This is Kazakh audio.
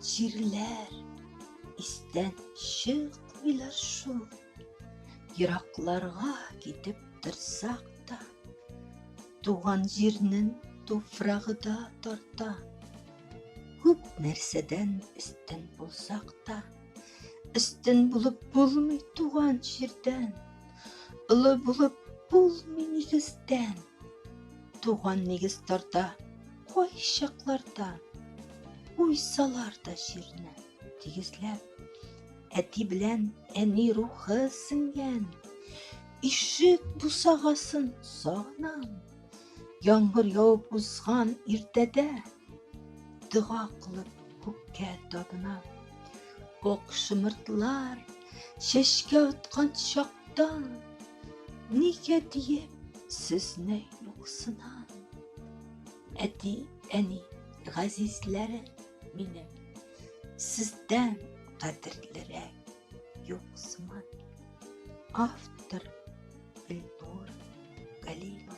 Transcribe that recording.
Жерлер істен шықмайлар шу. Ирақларға кетіп тұрсақ та, туған жерінің тофрағы да тарта. Көп нәрседен үстін болсақ та, үстін болып болмай туған жерден, ұлы болып болмай негізден. Туған негіз тарта, қой шақларда, ойсаларда жеріне тегізләп. Әти білән әни рухы сіңген, ишік бұсағасын сағынан. Яңғыр яуып ұзған ертеде, дұға қылып көкке табынам. Оқ шымыртылар шешке атқан шақтан, неге дейіп сіз нәй нұқсынан. Әти, әни, ғазизлері менің, сізден қадірлірек yok zaman. Автор Эльнур Галиева.